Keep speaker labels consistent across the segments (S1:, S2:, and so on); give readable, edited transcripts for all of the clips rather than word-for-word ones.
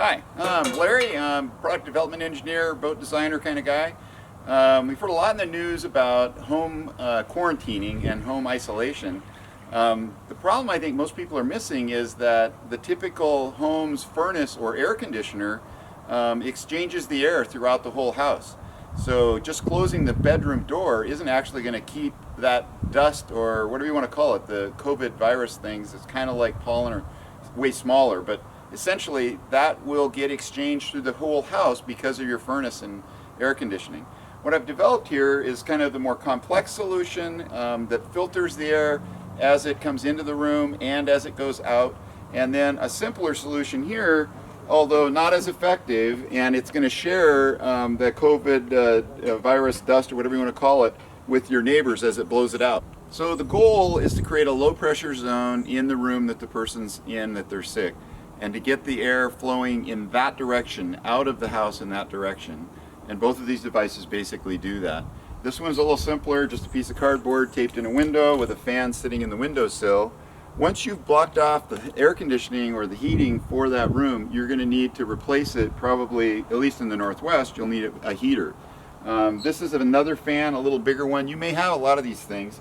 S1: Hi, I'm Larry. I'm product development engineer, boat designer kind of guy. We've heard a lot in the news about home quarantining and home isolation. The problem I think most people are missing is that the typical home's furnace or air conditioner exchanges the air throughout the whole house. So just closing the bedroom door isn't actually going to keep that dust, or whatever you want to call it, the COVID virus things. It's kind of like pollen or way smaller, but essentially that will get exchanged through the whole house because of your furnace and air conditioning. What I've developed here is kind of the more complex solution that filters the air as it comes into the room and as it goes out, and then a simpler solution here, although not as effective, and it's going to share the COVID virus dust or whatever you want to call it with your neighbors as it blows it out. So the goal is to create a low pressure zone in the room that the person's in, that they're sick, and to get the air flowing in that direction, out of the house in that direction. And both of these devices basically do that. This one's a little simpler, just a piece of cardboard taped in a window with a fan sitting in the windowsill. Once you've blocked off the air conditioning or the heating for that room, you're going to need to replace it, probably, at least in the Northwest, you'll need a heater. This is another fan, a little bigger one. You may have a lot of these things.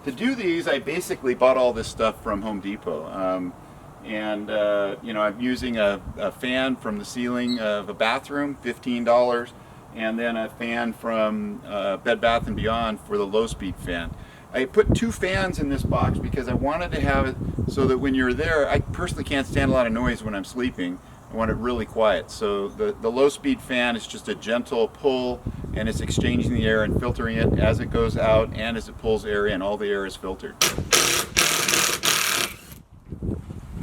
S1: To do these, I basically bought all this stuff from Home Depot. I'm using a fan from the ceiling of a bathroom, $15, and then a fan from Bed Bath & Beyond for the low-speed fan. I put two fans in this box because I wanted to have it so that when you're there, I personally can't stand a lot of noise when I'm sleeping. I want it really quiet. So the low-speed fan is just a gentle pull, and it's exchanging the air and filtering it as it goes out and as it pulls air in. All the air is filtered.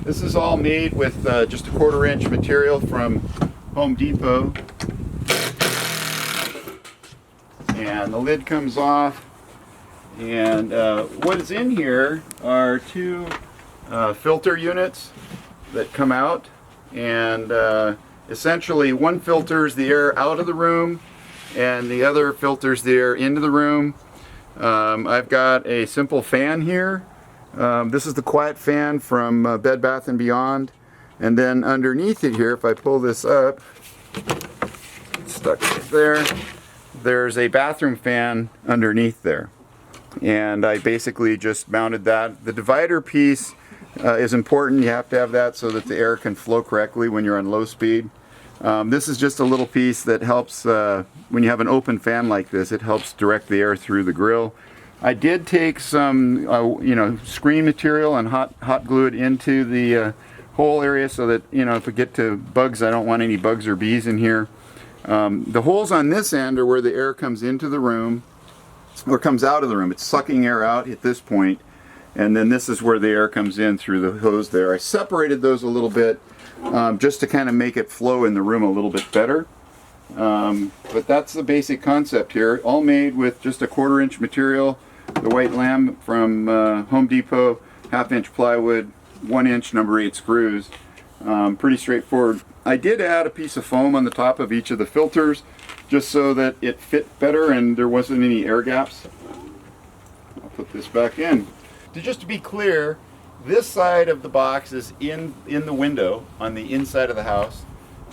S1: This is all made with just a 1/4-inch material from Home Depot. And the lid comes off. And what is in here are two filter units that come out. And essentially one filters the air out of the room and the other filters the air into the room. I've got a simple fan here. This is the quiet fan from Bed Bath & Beyond, and then underneath it here, if I pull this up, it's stuck right there, there's a bathroom fan underneath there, and I basically just mounted that. The divider piece is important. You have to have that so that the air can flow correctly when you're on low speed. This is just a little piece that helps when you have an open fan like this. It helps direct the air through the grill. I did take some, screen material and hot glue it into the hole area so that, if we get to bugs, I don't want any bugs or bees in here. The holes on this end are where the air comes into the room, or comes out of the room. It's sucking air out at this point, and then this is where the air comes in through the hose there. I separated those a little bit just to kind of make it flow in the room a little bit better. But that's the basic concept here, all made with just a 1/4-inch material. The white lamb from Home Depot, 1/2-inch plywood, 1-inch number 8 screws. Pretty straightforward. I did add a piece of foam on the top of each of the filters just so that it fit better and there wasn't any air gaps. I'll put this back in. Just to be clear, this side of the box is in the window on the inside of the house.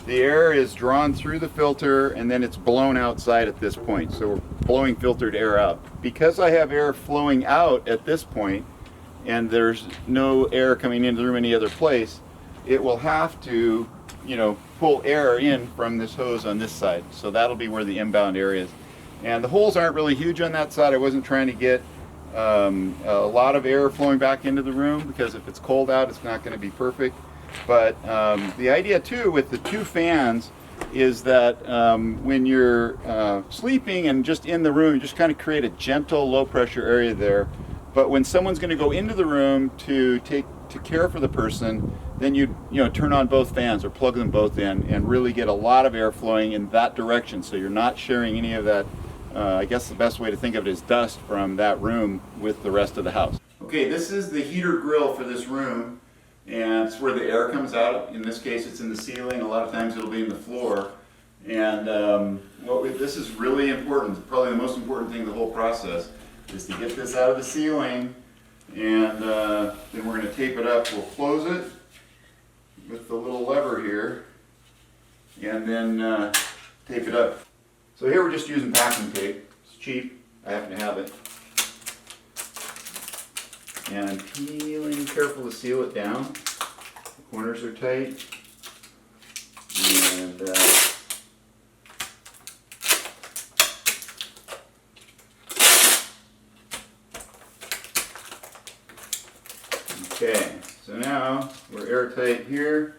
S1: The air is drawn through the filter and then it's blown outside at this point. So we're blowing filtered air out. Because I have air flowing out at this point and there's no air coming into the room any other place, it will have to, pull air in from this hose on this side. So that'll be where the inbound air is. And the holes aren't really huge on that side. I wasn't trying to get a lot of air flowing back into the room because if it's cold out, it's not going to be perfect. But the idea too with the two fans is that when you're sleeping and just in the room, you just kind of create a gentle low pressure area there. But when someone's going to go into the room to care for the person, then you turn on both fans or plug them both in and really get a lot of air flowing in that direction. So you're not sharing any of that. I guess the best way to think of it is dust from that room with the rest of the house. Okay, this is the heater grill for this room. And it's where the air comes out. In this case, it's in the ceiling. A lot of times it'll be in the floor. And this is really important. Probably the most important thing of the whole process is to get this out of the ceiling. And then we're going to tape it up. We'll close it with the little lever here. and then tape it up. So here we're just using packing tape. It's cheap. I happen to have it. And I'm peeling, careful to seal it down. The corners are tight. And okay, so now we're airtight here.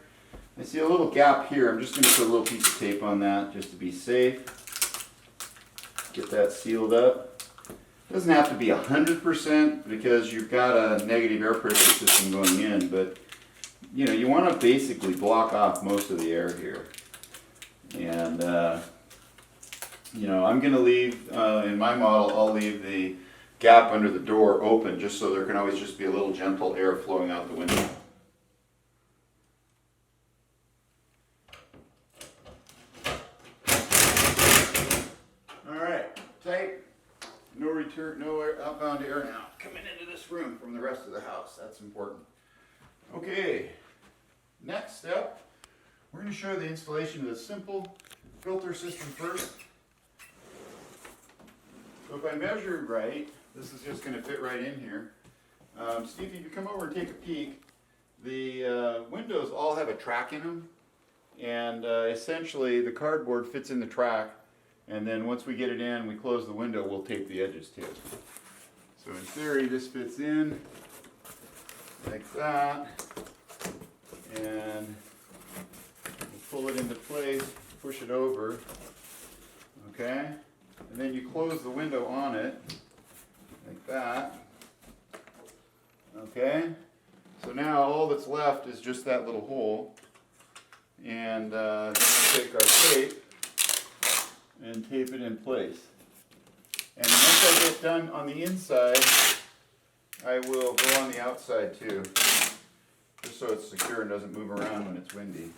S1: I see a little gap here. I'm just going to put a little piece of tape on that just to be safe. Get that sealed up. It doesn't have to be 100% because you've got a negative air pressure system going in, but you know, you want to basically block off most of the air here. And you know, I'm going to leave, in my model, I'll leave the gap under the door open just so there can always just be a little gentle air flowing out the window. No return, no outbound air now coming into this room from the rest of the house. That's important. Okay, next step, we're going to show the installation of the simple filter system first. So if I measure right, this is just going to fit right in here. Steve, if you come over and take a peek, the windows all have a track in them, and essentially the cardboard fits in the track. And then once we get it in, we close the window, we'll tape the edges too. So in theory, this fits in like that. And we'll pull it into place, push it over. Okay? And then you close the window on it like that. Okay? So now all that's left is just that little hole. And take our tape and tape it in place. And once I get done on the inside, I will go on the outside too, just so it's secure and doesn't move around when it's windy.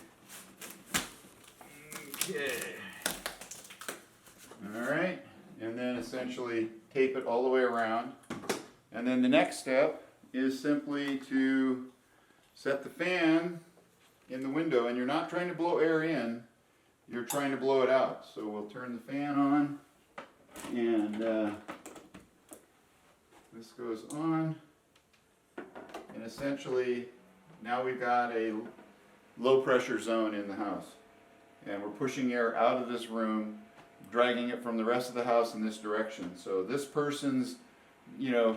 S1: Okay. Alright, and then essentially tape it all the way around. And then the next step is simply to set the fan in the window, and you're not trying to blow air in, you're trying to blow it out. So we'll turn the fan on, and this goes on, and essentially now we've got a low pressure zone in the house, and we're pushing air out of this room, dragging it from the rest of the house in this direction. So this person's, you know,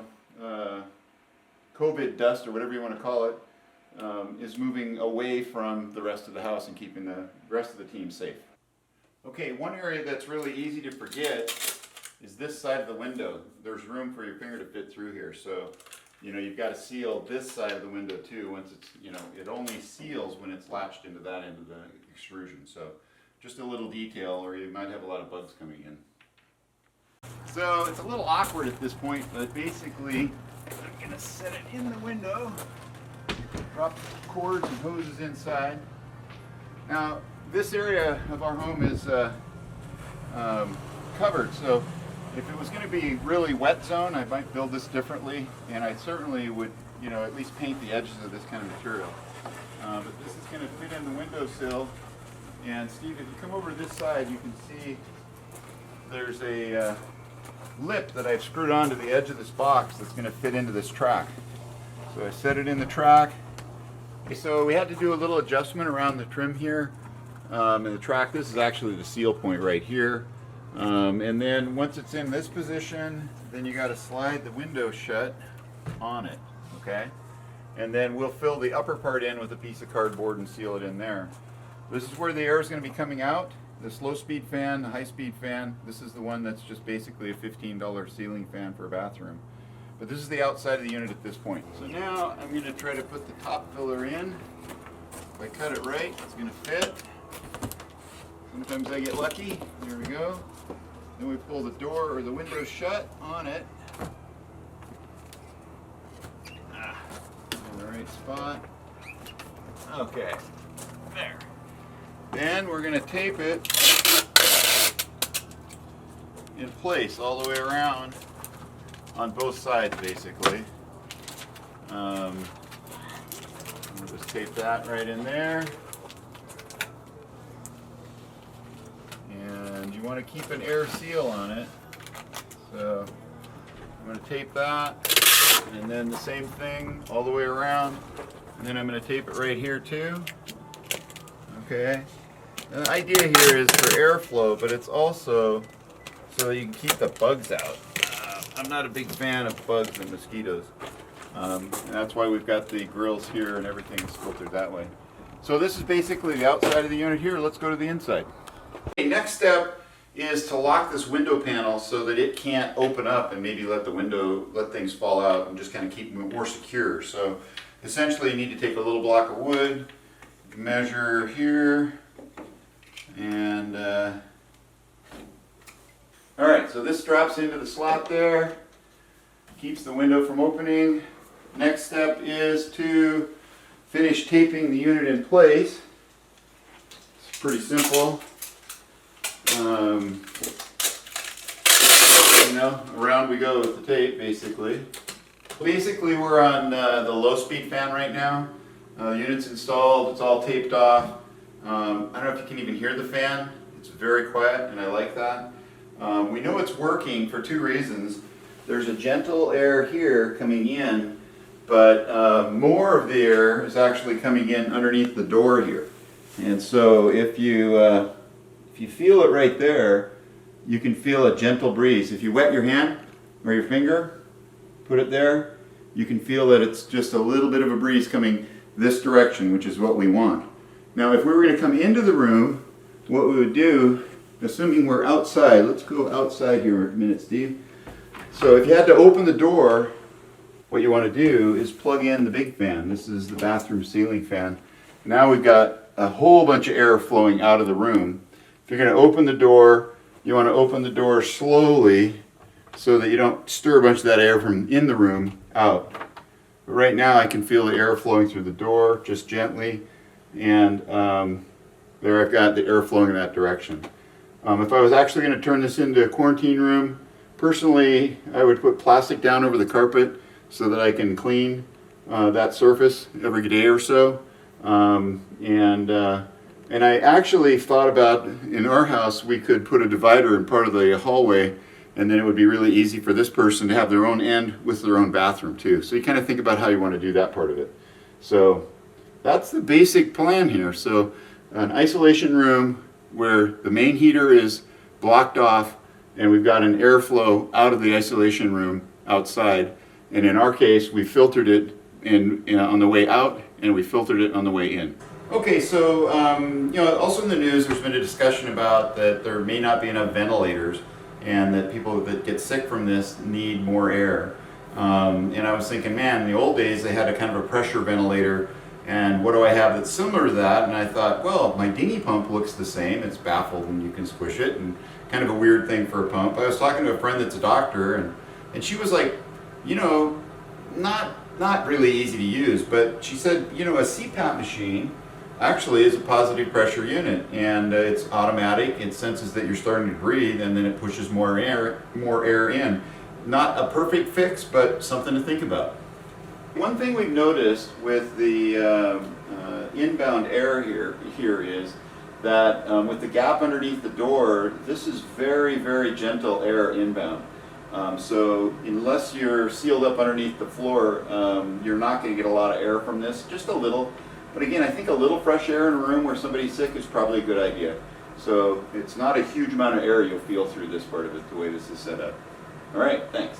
S1: COVID dust or whatever you want to call it, is moving away from the rest of the house and keeping the rest of the team safe. Okay, one area that's really easy to forget is this side of the window. There's room for your finger to fit through here, so you know, you've got to seal this side of the window too. Once it's, you know, it only seals when it's latched into that end of the extrusion. So just a little detail, or you might have a lot of bugs coming in. So it's a little awkward at this point, but basically I'm going to set it in the window. Drop the cords and hoses inside. Now, this area of our home is covered, so if it was going to be really wet zone, I might build this differently, and I certainly would, you know, at least paint the edges of this kind of material. But this is going to fit in the windowsill, and Steve, if you come over to this side, you can see there's a lip that I've screwed onto the edge of this box that's going to fit into this track. So I set it in the track. So we had to do a little adjustment around the trim here in the track. This is actually the seal point right here. And then once it's in this position, then you got to slide the window shut on it, okay? And then we'll fill the upper part in with a piece of cardboard and seal it in there. This is where the air is going to be coming out. The slow speed fan, the high speed fan, this is the one that's just basically a $15 ceiling fan for a bathroom. But this is the outside of the unit at this point. So now I'm going to try to put the top filler in. If I cut it right, it's going to fit. Sometimes I get lucky. There we go. Then we pull the door or the window shut on it. In the right spot. Okay. There. Then we're going to tape it in place all the way around on both sides, basically. We'll just tape that right in there. want to keep an air seal on it. So I'm going to tape that, and then the same thing all the way around, and then I'm going to tape it right here too. Okay. And the idea here is for airflow, but it's also so you can keep the bugs out. I'm not a big fan of bugs and mosquitoes. And that's why we've got the grills here and everything is filtered that way. So this is basically the outside of the unit here. Let's go to the inside. Okay, next step is to lock this window panel so that it can't open up and maybe let things fall out and just kind of keep it more secure. So essentially you need to take a little block of wood, measure here, and all right, so this drops into the slot there, keeps the window from opening. Next step is to finish taping the unit in place. It's pretty simple. Around we go with the tape, basically. Basically, we're on the low-speed fan right now. Unit's installed, it's all taped off. I don't know if you can even hear the fan. It's very quiet, and I like that. We know it's working for two reasons. There's a gentle air here coming in, but more of the air is actually coming in underneath the door here. And so if you feel it right there, you can feel a gentle breeze. If you wet your hand or your finger, put it there, you can feel that it's just a little bit of a breeze coming this direction, which is what we want. Now if we were going to come into the room, what we would do, assuming we're outside, let's go outside here a minute, Steve. So if you had to open the door, what you want to do is plug in the big fan. This is the bathroom ceiling fan. Now we've got a whole bunch of air flowing out of the room. If you're going to open the door, you want to open the door slowly so that you don't stir a bunch of that air from in the room out. But right now I can feel the air flowing through the door just gently, and there I've got the air flowing in that direction. If I was actually going to turn this into a quarantine room, personally I would put plastic down over the carpet so that I can clean that surface every day or so. And I actually thought about, in our house, we could put a divider in part of the hallway, and then it would be really easy for this person to have their own end with their own bathroom too. So you kind of think about how you want to do that part of it. So that's the basic plan here. So an isolation room where the main heater is blocked off, and we've got an airflow out of the isolation room outside. And in our case, we filtered it on the way out, and we filtered it on the way in. Okay, so also in the news there's been a discussion about that there may not be enough ventilators, and that people that get sick from this need more air. And I was thinking, man, in the old days they had a kind of a pressure ventilator, and what do I have that's similar to that? And I thought, well, my dinghy pump looks the same. It's baffled and you can squish it, and kind of a weird thing for a pump. I was talking to a friend that's a doctor, and she was like, not really easy to use, but she said, a CPAP machine actually is a positive pressure unit, and it's automatic. It senses that you're starting to breathe, and then it pushes more air in. Not a perfect fix, but something to think about. One thing we've noticed with the inbound air here is that with the gap underneath the door, this is very, very gentle air inbound. So unless you're sealed up underneath the floor, you're not going to get a lot of air from this, just a little. But again, I think a little fresh air in a room where somebody's sick is probably a good idea. So it's not a huge amount of air you'll feel through this part of it, the way this is set up. All right, thanks.